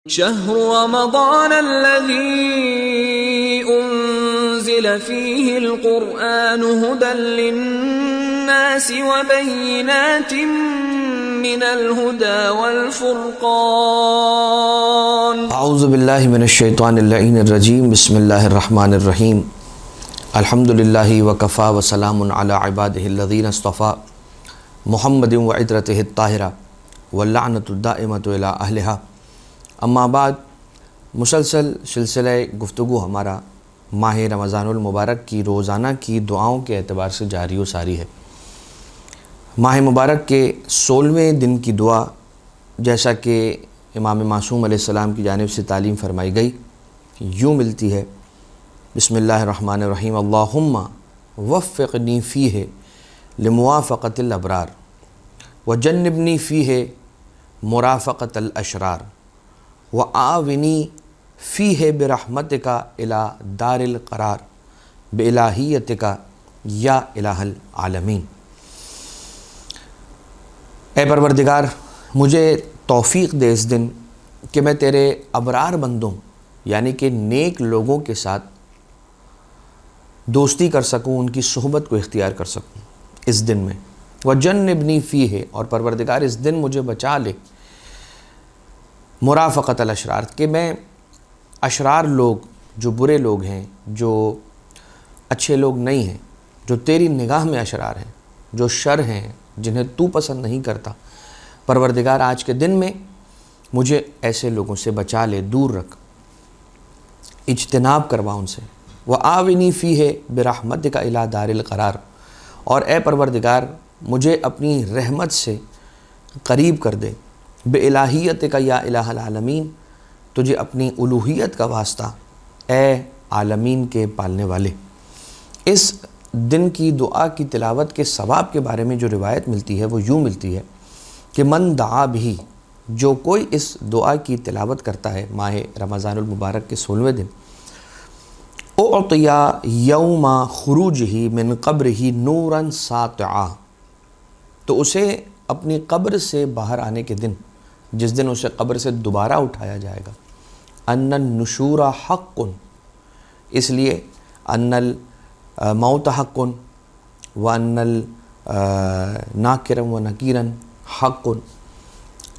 شهر رمضان الذي أنزل فيه القرآن هدى للناس وبينات من الهدى والفرقان اعوذ باللہ من الشیطان اللعین الرجیم بسم اللہ الرحمن الرحیم الحمد للہ وکفا وسلام علی عبادہ الذین اصطفیٰ محمد وعطرتہ الطاہرہ واللعنۃ الدائمۃ الی اہلہا اما بعد مسلسل سلسلہ گفتگو ہمارا ماہ رمضان المبارک کی روزانہ کی دعاؤں کے اعتبار سے جاری و ساری ہے۔ ماہ مبارک کے 16ویں دن کی دعا جیسا کہ امام معصوم علیہ السلام کی جانب سے تعلیم فرمائی گئی یوں ملتی ہے، بسم اللہ الرحمن الرحیم، اللہم وفقنی فیہ لموافقۃ الابرار وجنبنی فیہ مرافقۃ الاشرار وآونی فیہ برحمتک الی دار القرار بإلہیتک یا الہ العالمین۔ اے پروردگار، مجھے توفیق دے اس دن کہ میں تیرے ابرار بندوں یعنی کہ نیک لوگوں کے ساتھ دوستی کر سکوں، ان کی صحبت کو اختیار کر سکوں اس دن میں۔ وجنبنی فیہ، اور پروردگار اس دن مجھے بچا لے مرافقۃ الاشرار، کہ میں اشرار لوگ، جو برے لوگ ہیں، جو اچھے لوگ نہیں ہیں، جو تیری نگاہ میں اشرار ہیں، جو شر ہیں، جنہیں تو پسند نہیں کرتا، پروردگار آج کے دن میں مجھے ایسے لوگوں سے بچا لے، دور رکھ، اجتناب کروا ان سے۔ وآونی فیہ برحمتک الی دار القرار، اور اے پروردگار مجھے اپنی رحمت سے قریب کر دے، بِإِلَٰهِيَتِكَ یا الہ العالمین، تجھے اپنی الوہیت کا واسطہ اے عالمین کے پالنے والے۔ اس دن کی دعا کی تلاوت کے ثواب کے بارے میں جو روایت ملتی ہے وہ یوں ملتی ہے کہ من دعا بھی، جو کوئی اس دعا کی تلاوت کرتا ہے ماہ رمضان المبارک کے 16ویں دن، اعطیا یوم خروجہ من قبرہ نورا ساطعا، تو اسے اپنی قبر سے باہر آنے کے دن، جس دن اسے قبر سے دوبارہ اٹھایا جائے گا، ان النشور حق، اس لیے ان الموت حق وان الناکر ونکیر حق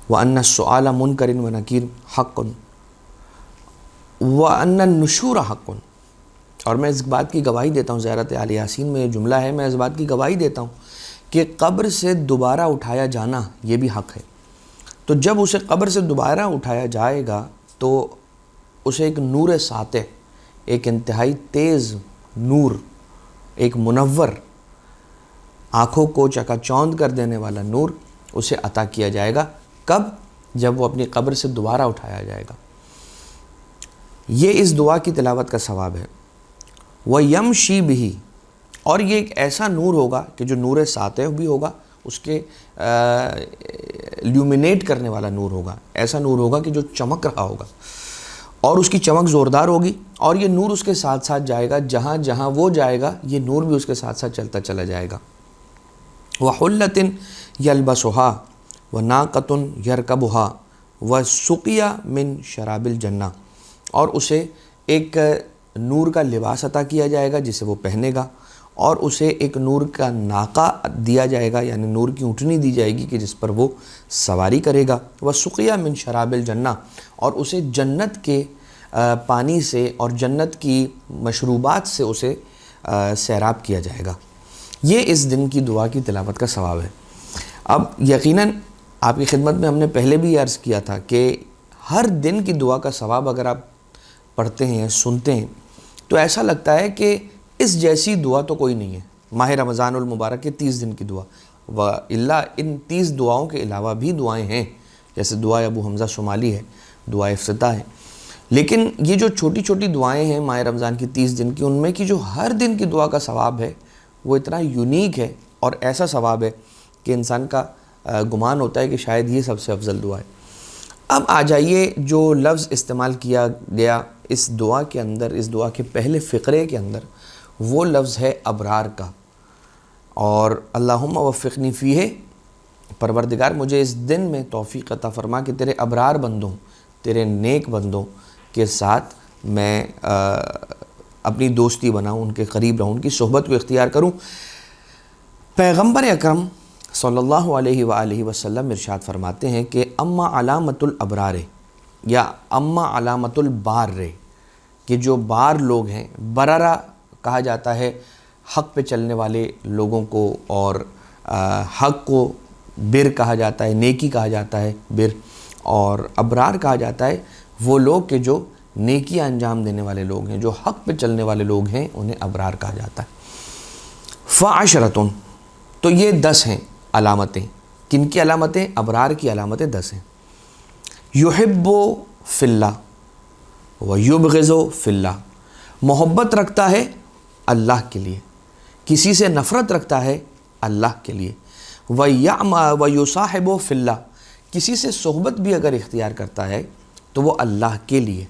وان السؤال منکر ونکیر حق وان النشور حق۔ اور میں اس بات کی گواہی دیتا ہوں، زیارت آل یاسین میں یہ جملہ ہے، میں اس بات کی گواہی دیتا ہوں کہ قبر سے دوبارہ اٹھایا جانا یہ بھی حق ہے۔ تو جب اسے قبر سے دوبارہ اٹھایا جائے گا تو اسے ایک نور ساطع، ایک انتہائی تیز نور، ایک منور، آنکھوں کو چکا چوند کر دینے والا نور اسے عطا کیا جائے گا۔ کب؟ جب وہ اپنی قبر سے دوبارہ اٹھایا جائے گا۔ یہ اس دعا کی تلاوت کا ثواب ہے۔ وَيَمْشِي بِهِ، اور یہ ایک ایسا نور ہوگا کہ جو نور ساطع بھی ہوگا، اس کے لیومینیٹ کرنے والا نور ہوگا، ایسا نور ہوگا کہ جو چمک رہا ہوگا اور اس کی چمک زوردار ہوگی، اور یہ نور اس کے ساتھ ساتھ جائے گا، جہاں جہاں وہ جائے گا یہ نور بھی اس کے ساتھ ساتھ چلتا چلا جائے گا۔ وَحُلَّةٍ يَلْبَسُهَا وَنَاقَةٌ يَرْكَبُهَا وَسُقِيَ مِن شَرَابِ الْجَنَّةِ، اور اسے ایک نور کا لباس عطا کیا جائے گا جسے وہ پہنے گا، اور اسے ایک نور کا ناقہ دیا جائے گا، یعنی نور کی اونٹنی دی جائے گی کہ جس پر وہ سواری کرے گا۔ وَسُقِيَ مِن شَرَابِ الْجَنَّةِ، اور اسے جنت کے پانی سے اور جنت کی مشروبات سے اسے سیراب کیا جائے گا۔ یہ اس دن کی دعا کی تلاوت کا ثواب ہے۔ اب یقیناً آپ کی خدمت میں ہم نے پہلے بھی عرض کیا تھا کہ ہر دن کی دعا کا ثواب اگر آپ پڑھتے ہیں، سنتے ہیں، تو ایسا لگتا ہے کہ اس جیسی دعا تو کوئی نہیں ہے۔ ماہ رمضان المبارک کے 30 دن کی دعا، وَإِلَّا ان 30 دعاؤں کے علاوہ بھی دعائیں ہیں، جیسے دعائے ابو حمزہ شمالی ہے، دعائے افتتاح ہے، لیکن یہ جو چھوٹی چھوٹی دعائیں ہیں ماہ رمضان کی 30 دن کی، ان میں کی جو ہر دن کی دعا کا ثواب ہے وہ اتنا یونیک ہے اور ایسا ثواب ہے کہ انسان کا گمان ہوتا ہے کہ شاید یہ سب سے افضل دعا ہے۔ اب آ جائیے جو لفظ استعمال کیا گیا اس دعا کے اندر، اس دعا کے پہلے فقرے کے اندر، وہ لفظ ہے ابرار کا، اور اللہم وفقنی فیہ، پروردگار مجھے اس دن میں توفیق عطا فرما کہ تیرے ابرار بندوں، تیرے نیک بندوں کے ساتھ میں اپنی دوستی بناؤں، ان کے قریب رہوں، ان کی صحبت کو اختیار کروں۔ پیغمبر اکرم صلی اللہ علیہ وآلہ وسلم ارشاد فرماتے ہیں کہ اما علامت الابرار یا اما علامت البار، کہ جو بار لوگ ہیں، بررہ کہا جاتا ہے حق پہ چلنے والے لوگوں کو، اور حق کو بر کہا جاتا ہے، نیکی کہا جاتا ہے بر، اور ابرار کہا جاتا ہے وہ لوگ کہ جو نیکیاں انجام دینے والے لوگ ہیں، جو حق پہ چلنے والے لوگ ہیں، انہیں ابرار کہا جاتا ہے۔ فعشرتن، تو یہ 10 ہیں علامتیں۔ کن کی علامتیں؟ ابرار کی علامتیں 10 ہیں۔ یحب فی اللہ و یبغض فی اللہ، محبت رکھتا ہے اللہ کے لیے، کسی سے نفرت رکھتا ہے اللہ کے لیے۔ و یصاحب فی اللہ، کسی سے صحبت بھی اگر اختیار کرتا ہے تو وہ اللہ کے لیے،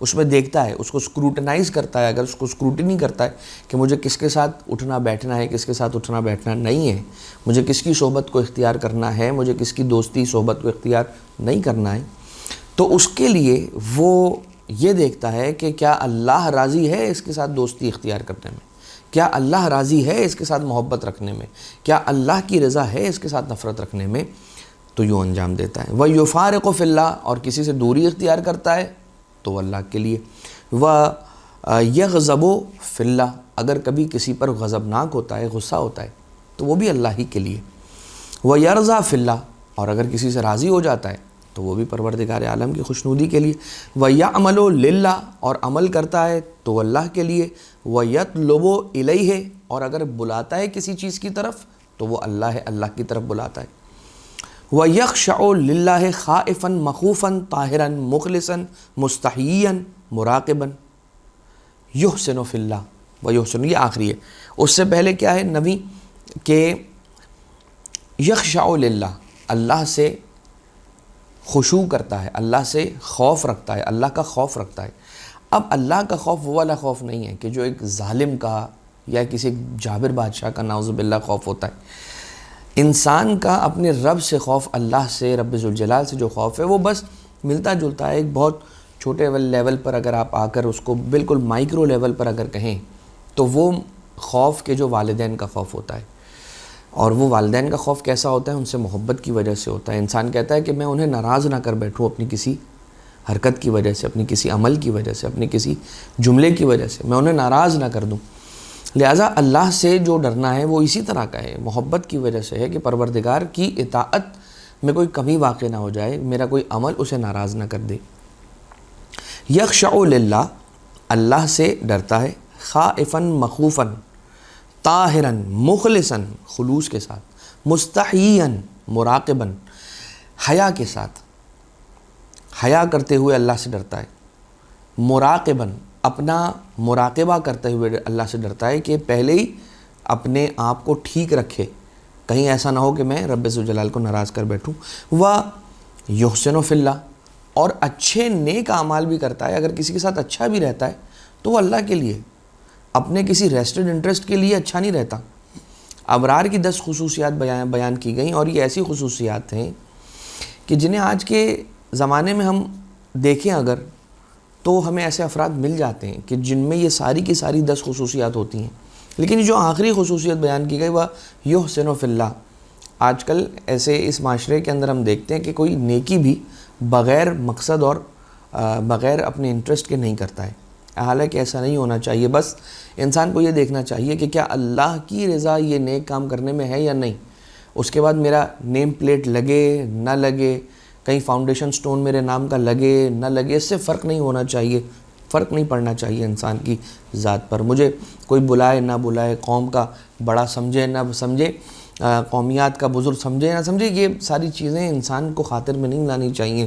اس میں دیکھتا ہے، اس کو اسکروٹنائز کرتا ہے، اگر اس کو اسکروٹنی کرتا ہے کہ مجھے کس کے ساتھ اٹھنا بیٹھنا ہے، کس کے ساتھ اٹھنا بیٹھنا نہیں ہے، مجھے کس کی صحبت کو اختیار کرنا ہے، مجھے کس کی دوستی صحبت کو اختیار نہیں کرنا ہے، تو اس کے لیے وہ یہ دیکھتا ہے کہ کیا اللہ راضی ہے اس کے ساتھ دوستی اختیار کرنے میں، کیا اللہ راضی ہے اس کے ساتھ محبت رکھنے میں، کیا اللہ کی رضا ہے اس کے ساتھ نفرت رکھنے میں، تو یوں انجام دیتا ہے۔ وَيُفَارِقُ فِي اللَّهِ، اور کسی سے دوری اختیار کرتا ہے تو وہ اللہ کے لیے۔ وَيَغْضَبُ فِي اللَّهِ، اگر کبھی کسی پر غضبناک ہوتا ہے، غصہ ہوتا ہے تو وہ بھی اللہ ہی کے لیے۔ وَيَرْضَى فِي اللَّهِ، اور اگر کسی سے راضی ہو جاتا ہے تو وہ بھی پروردگار عالم کی خوشنودی کے لیے۔ وَيَعْمَلُ لِلَّهِ، اور عمل کرتا ہے تو اللہ کے لیے۔ وَيَطْلُبُ إِلَيْهِ، اور اگر بلاتا ہے کسی چیز کی طرف تو وہ اللہ ہے، اللہ کی طرف بلاتا ہے۔ وَيَخْشَعُ لِلَّهِ خَائِفًا مَخُوفًا طَاهِرًا مُخْلِصًا مُسْتَحْيِيًا مُرَاقِبًا يُحْسِنُ فِي اللَّهِ وَيُحْسِنُ، یہ آخری ہے۔ اس سے پہلے کیا ہے نبی کہ یخشع للہ، اللہ سے خشوع کرتا ہے، اللہ سے خوف رکھتا ہے، اللہ کا خوف رکھتا ہے۔ اب اللہ کا خوف وہ والا خوف نہیں ہے کہ جو ایک ظالم کا یا کسی جابر بادشاہ کا نعوذ باللہ خوف ہوتا ہے۔ انسان کا اپنے رب سے خوف، اللہ سے، رب ذوالجلال سے جو خوف ہے وہ بس ملتا جلتا ہے۔ ایک بہت چھوٹے لیول پر اگر آپ آ کر اس کو بالکل مائکرو لیول پر اگر کہیں تو وہ خوف کے جو والدین کا خوف ہوتا ہے، اور وہ والدین کا خوف کیسا ہوتا ہے؟ ان سے محبت کی وجہ سے ہوتا ہے۔ انسان کہتا ہے کہ میں انہیں ناراض نہ کر بیٹھوں اپنی کسی حرکت کی وجہ سے، اپنی کسی عمل کی وجہ سے، اپنی کسی جملے کی وجہ سے، میں انہیں ناراض نہ کر دوں۔ لہٰذا اللہ سے جو ڈرنا ہے وہ اسی طرح کا ہے، محبت کی وجہ سے ہے کہ پروردگار کی اطاعت میں کوئی کمی واقع نہ ہو جائے، میرا کوئی عمل اسے ناراض نہ کر دے۔ یخشع للہ، اللہ سے ڈرتا ہے، خائفاً مخوفاً، طاہراً مخلصاً، خلوص کے ساتھ، مستحیاً مراقباً، حیا کے ساتھ، حیا کرتے ہوئے اللہ سے ڈرتا ہے، مراقباً، اپنا مراقبہ کرتے ہوئے اللہ سے ڈرتا ہے کہ پہلے ہی اپنے آپ کو ٹھیک رکھے، کہیں ایسا نہ ہو کہ میں رب ذوالجلال کو ناراض کر بیٹھوں۔ وَيُحْسِنُ فِي اللَّهِ، اور اچھے نیک اعمال بھی کرتا ہے، اگر کسی کے ساتھ اچھا بھی رہتا ہے تو وہ اللہ کے لیے، اپنے کسی ریسٹڈ انٹرسٹ کے لیے اچھا نہیں رہتا۔ ابرار کی 10 خصوصیات بیان کی گئیں، اور یہ ایسی خصوصیات ہیں کہ جنہیں آج کے زمانے میں ہم دیکھیں اگر تو ہمیں ایسے افراد مل جاتے ہیں کہ جن میں یہ ساری کی ساری 10 خصوصیات ہوتی ہیں، لیکن جو آخری خصوصیت بیان کی گئی وہ یحسن فی اللہ۔ آج کل ایسے اس معاشرے کے اندر ہم دیکھتے ہیں کہ کوئی نیکی بھی بغیر مقصد اور بغیر اپنے انٹرسٹ کے نہیں کرتا ہے، حالانکہ ایسا نہیں ہونا چاہیے۔ بس انسان کو یہ دیکھنا چاہیے کہ کیا اللہ کی رضا یہ نیک کام کرنے میں ہے یا نہیں، اس کے بعد میرا نیم پلیٹ لگے نہ لگے، کہیں فاؤنڈیشن سٹون میرے نام کا لگے نہ لگے، اس سے فرق نہیں ہونا چاہیے، فرق نہیں پڑنا چاہیے انسان کی ذات پر۔ مجھے کوئی بلائے نہ بلائے، قوم کا بڑا سمجھے نہ سمجھے، قومیات کا بزرگ سمجھے نہ سمجھے، یہ ساری چیزیں انسان کو خاطر میں نہیں لانی چاہیے۔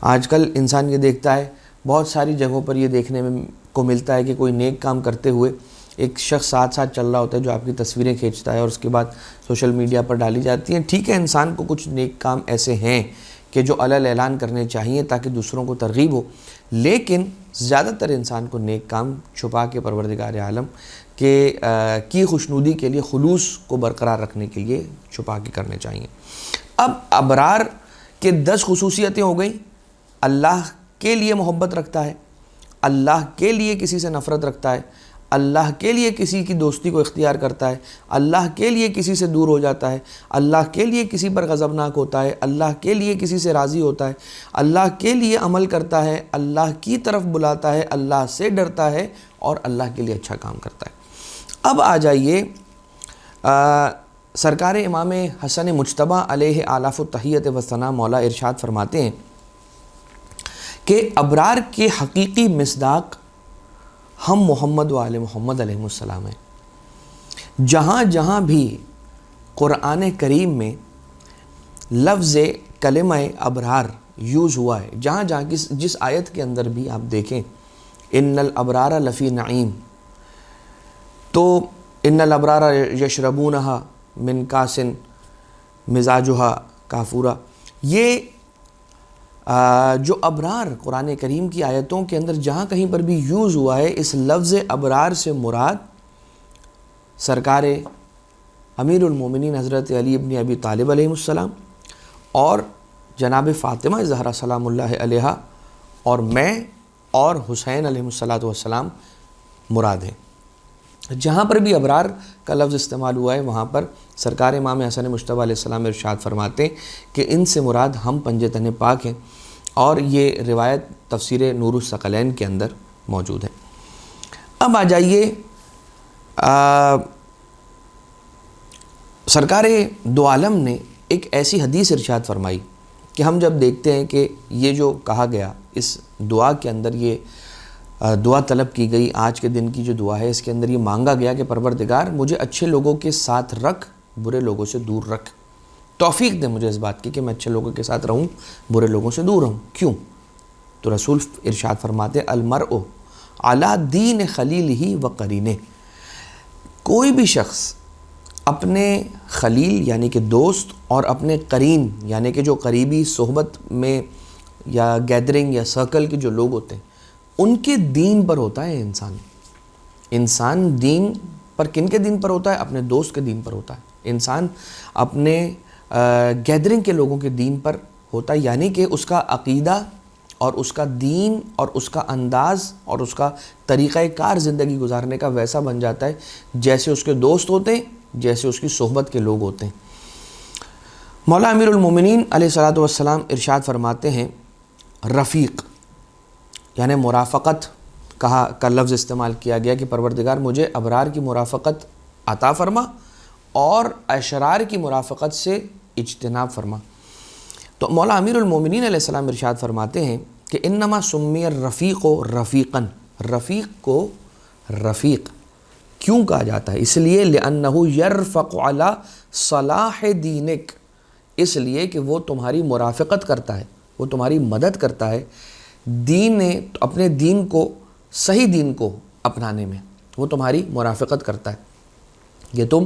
آج کل انسان یہ دیکھتا ہے، بہت ساری جگہوں پر یہ دیکھنے میں کو ملتا ہے کہ کوئی نیک کام کرتے ہوئے ایک شخص ساتھ ساتھ چل رہا ہوتا ہے جو آپ کی تصویریں کھینچتا ہے اور اس کے بعد سوشل میڈیا پر ڈالی جاتی ہیں۔ ٹھیک ہے، انسان کو کچھ نیک کام ایسے ہیں کہ جو علل اعلان کرنے چاہیے تاکہ دوسروں کو ترغیب ہو، لیکن زیادہ تر انسان کو نیک کام چھپا کے پروردگار عالم کی خوشنودی کے لیے، خلوص کو برقرار رکھنے کے لیے چھپا کے کرنے چاہیے۔ اب ابرار کے 10 خصوصیتیں ہو گئیں، اللہ کے لیے محبت رکھتا ہے، اللہ کے لیے کسی سے نفرت رکھتا ہے، اللہ کے لیے کسی کی دوستی کو اختیار کرتا ہے، اللہ کے لیے کسی سے دور ہو جاتا ہے، اللہ کے لیے کسی پر غضبناک ہوتا ہے، اللہ کے لیے کسی سے راضی ہوتا ہے، اللہ کے لیے عمل کرتا ہے، اللہ کی طرف بلاتا ہے، اللہ سے ڈرتا ہے اور اللہ کے لیے اچھا کام کرتا ہے۔ اب آ جائیے سرکار امام حسن مجتبیٰ علیہ آلاف التحیت و ثنا مولا ارشاد فرماتے ہیں کہ ابرار کے حقیقی مصداق ہم محمد و آل محمد علیہ السلام ہیں۔ جہاں جہاں بھی قرآن کریم میں لفظ کلمہ ابرار یوز ہوا ہے، جہاں جہاں جس آیت کے اندر بھی آپ دیکھیں ان الابرار لفی نعیم، تو ان الابرار یشربونہا من کاسن مزاجہا کافورا، یہ جو ابرار قرآن کریم کی آیتوں کے اندر جہاں کہیں پر بھی یوز ہوا ہے، اس لفظ ابرار سے مراد سرکار امیر المومنین حضرت علی ابن ابی طالب علیہ السلام اور جناب فاطمہ زہرا سلام اللہ علیہا اور میں اور حسین علیہ السلام مراد ہیں۔ جہاں پر بھی ابرار کا لفظ استعمال ہوا ہے وہاں پر سرکار امام حسن مجتبیٰ علیہ السلام ارشاد فرماتے ہیں کہ ان سے مراد ہم پنجے تن پاک ہیں، اور یہ روایت تفسیر نور الثقلین کے اندر موجود ہے۔ اب آ جائیے سرکار دو عالم نے ایک ایسی حدیث ارشاد فرمائی کہ ہم جب دیکھتے ہیں کہ یہ جو کہا گیا اس دعا کے اندر، یہ دعا طلب کی گئی آج کے دن کی جو دعا ہے، اس کے اندر یہ مانگا گیا کہ پروردگار مجھے اچھے لوگوں کے ساتھ رکھ، برے لوگوں سے دور رکھ، توفیق دے مجھے اس بات کی کہ میں اچھے لوگوں کے ساتھ رہوں، برے لوگوں سے دور رہوں۔ کیوں؟ تو رسول ارشاد فرماتے المرء علی دین خلیلہ و قرینے، کوئی بھی شخص اپنے خلیل یعنی کہ دوست اور اپنے قرین یعنی کہ جو قریبی صحبت میں یا گیدرنگ یا سرکل کے جو لوگ ہوتے ہیں ان کے دین پر ہوتا ہے انسان دین پر کن کے دین پر ہوتا ہے؟ اپنے دوست کے دین پر ہوتا ہے، انسان اپنے گیدرنگ کے لوگوں کے دین پر ہوتا ہے، یعنی کہ اس کا عقیدہ اور اس کا دین اور اس کا انداز اور اس کا طریقہ کار زندگی گزارنے کا ویسا بن جاتا ہے جیسے اس کے دوست ہوتے ہیں، جیسے اس کی صحبت کے لوگ ہوتے ہیں۔ مولا امیر المومنین علیہ السلام ارشاد فرماتے ہیں رفیق یعنی مرافقت کا لفظ استعمال کیا گیا کہ پروردگار مجھے ابرار کی مرافقت عطا فرما اور اشرار کی مرافقت سے اجتناب فرما۔ تو مولا امیر المومنین علیہ السلام ارشاد فرماتے ہیں کہ انما سمی الرفیق رفیقاً، رفیق کو رفیق کیوں کہا جاتا ہے؟ اس لیے لأنہ یرفق علی صلاح دینک، اس لیے کہ وہ تمہاری مرافقت کرتا ہے، وہ تمہاری مدد کرتا ہے اپنے دین کو، صحیح دین کو اپنانے میں، وہ تمہاری مرافقت کرتا ہے کہ تم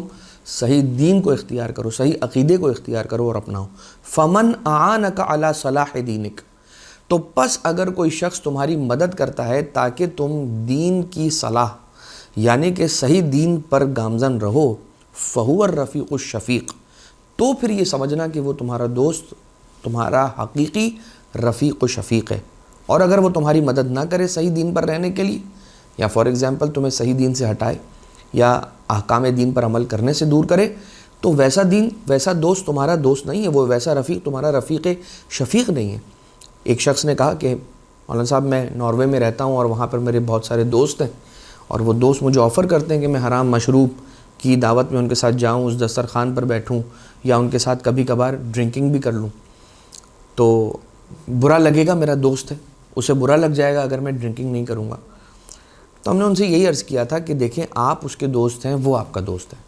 صحیح دین کو اختیار کرو، صحیح عقیدے کو اختیار کرو اور اپناؤ۔ فمن اعانک علی صلاح دینک، تو پس اگر کوئی شخص تمہاری مدد کرتا ہے تاکہ تم دین کی صلاح یعنی کہ صحیح دین پر گامزن رہو، فہو الرفیق الشفیق، تو پھر یہ سمجھنا کہ وہ تمہارا دوست، تمہارا حقیقی رفیق و شفیق ہے۔ اور اگر وہ تمہاری مدد نہ کرے صحیح دین پر رہنے کے لیے، یا فار ایگزامپل تمہیں صحیح دین سے ہٹائے یا احکام دین پر عمل کرنے سے دور کرے، تو ویسا دوست تمہارا دوست نہیں ہے، وہ ویسا رفیق تمہارا رفیق شفیق نہیں ہے۔ ایک شخص نے کہا کہ مولانا صاحب میں ناروے میں رہتا ہوں اور وہاں پر میرے بہت سارے دوست ہیں، اور وہ دوست مجھے آفر کرتے ہیں کہ میں حرام مشروب کی دعوت میں ان کے ساتھ جاؤں، اس دسترخوان پر بیٹھوں یا ان کے ساتھ کبھی کبھار ڈرنکنگ بھی کر لوں، تو برا لگے گا، میرا دوست ہے، اسے برا لگ جائے گا اگر میں ڈرنکنگ نہیں کروں گا۔ تو ہم نے ان سے یہی عرض کیا تھا کہ دیکھیں آپ اس کے دوست ہیں، وہ آپ کا دوست ہے،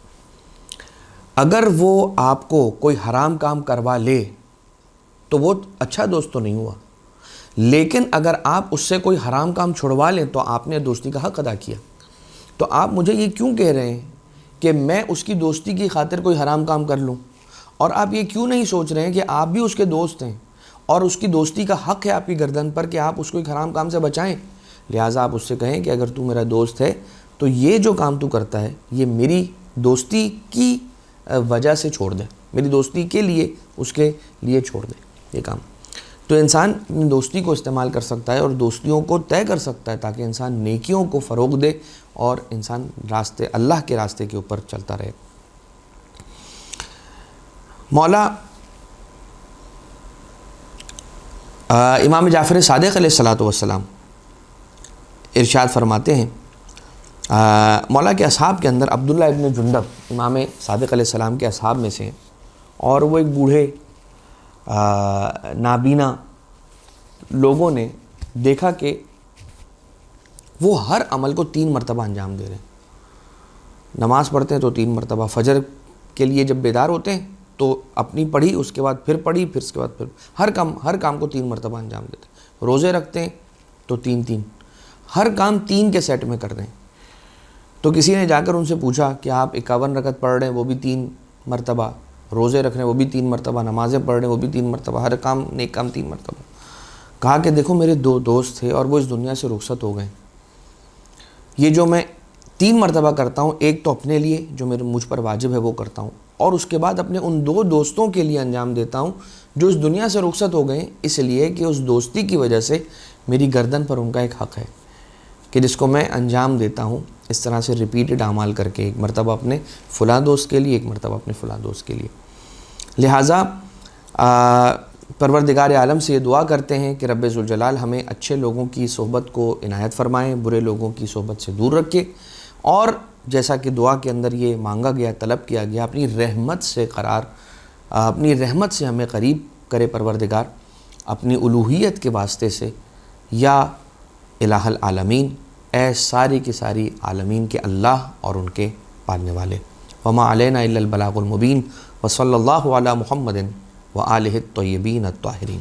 اگر وہ آپ کو کوئی حرام کام کروا لے تو وہ اچھا دوست تو نہیں ہوا، لیکن اگر آپ اس سے کوئی حرام کام چھڑوا لیں تو آپ نے دوستی کا حق ادا کیا۔ تو آپ مجھے یہ کیوں کہہ رہے ہیں کہ میں اس کی دوستی کی خاطر کوئی حرام کام کر لوں؟ اور آپ یہ کیوں نہیں سوچ رہے ہیں کہ آپ بھی اس کے دوست ہیں اور اس کی دوستی کا حق ہے آپ کی گردن پر کہ آپ اس کو ایک حرام کام سے بچائیں؟ لہٰذا آپ اس سے کہیں کہ اگر تو میرا دوست ہے تو یہ جو کام تو کرتا ہے یہ میری دوستی کی وجہ سے چھوڑ دے، میری دوستی کے لیے اس کے لیے چھوڑ دے یہ کام۔ تو انسان اپنی دوستی کو استعمال کر سکتا ہے اور دوستیوں کو طے کر سکتا ہے تاکہ انسان نیکیوں کو فروغ دے اور انسان اللہ کے راستے کے اوپر چلتا رہے۔ مولا امام جعفر صادق علیہ السلام ارشاد فرماتے ہیں، مولا کے اصحاب کے اندر عبداللہ ابن جندب امام صادق علیہ السلام کے اصحاب میں سے ہیں، اور وہ ایک بوڑھے نابینا لوگوں نے دیکھا کہ وہ ہر عمل کو 3 مرتبہ انجام دے رہے ہیں۔ نماز پڑھتے ہیں تو 3 مرتبہ، فجر کے لیے جب بیدار ہوتے ہیں تو اپنی پڑھی، اس کے بعد پھر پڑھی، پھر اس کے بعد پھر ہر کام کو 3 مرتبہ انجام دیتے ہیں۔ روزے رکھتے ہیں تو 3 ہر کام 3 کے سیٹ میں کر رہے ہیں۔ تو کسی نے جا کر ان سے پوچھا کہ آپ 51 رکعت پڑھ رہے ہیں وہ بھی 3 مرتبہ، روزے رکھ رہے ہیں وہ بھی 3 مرتبہ، نمازیں پڑھ رہے ہیں وہ بھی 3 مرتبہ، ہر کام نیک کام 3 مرتبہ۔ کہا کہ دیکھو میرے 2 دوست تھے اور وہ اس دنیا سے رخصت ہو گئے، یہ جو میں 3 مرتبہ کرتا ہوں، ایک تو اپنے لیے جو مجھ پر واجب ہے وہ کرتا ہوں، اور اس کے بعد اپنے ان 2 دوستوں کے لیے انجام دیتا ہوں جو اس دنیا سے رخصت ہو گئے، اس لیے کہ اس دوستی کی وجہ سے میری گردن پر ان کا ایک حق ہے کہ جس کو میں انجام دیتا ہوں، اس طرح سے ریپیٹڈ اعمال کر کے، ایک مرتبہ اپنے فلاں دوست کے لیے، ایک مرتبہ اپنے فلاں دوست کے لیے۔ لہٰذا پروردگار عالم سے یہ دعا کرتے ہیں کہ رب ذوالجلال ہمیں اچھے لوگوں کی صحبت کو عنایت فرمائیں، برے لوگوں کی صحبت سے دور رکھے، اور جیسا کہ دعا کے اندر یہ مانگا گیا، طلب کیا گیا، اپنی رحمت سے ہمیں قریب کرے پروردگار، اپنی الوہیت کے واسطے سے، یا الہ العالمین، اے ساری کی ساری عالمین کے اللہ اور ان کے پالنے والے۔ وما علینا الا البلاغ المبین، وصلی اللہ علی محمد وآلہ الطیبین الطاہرین۔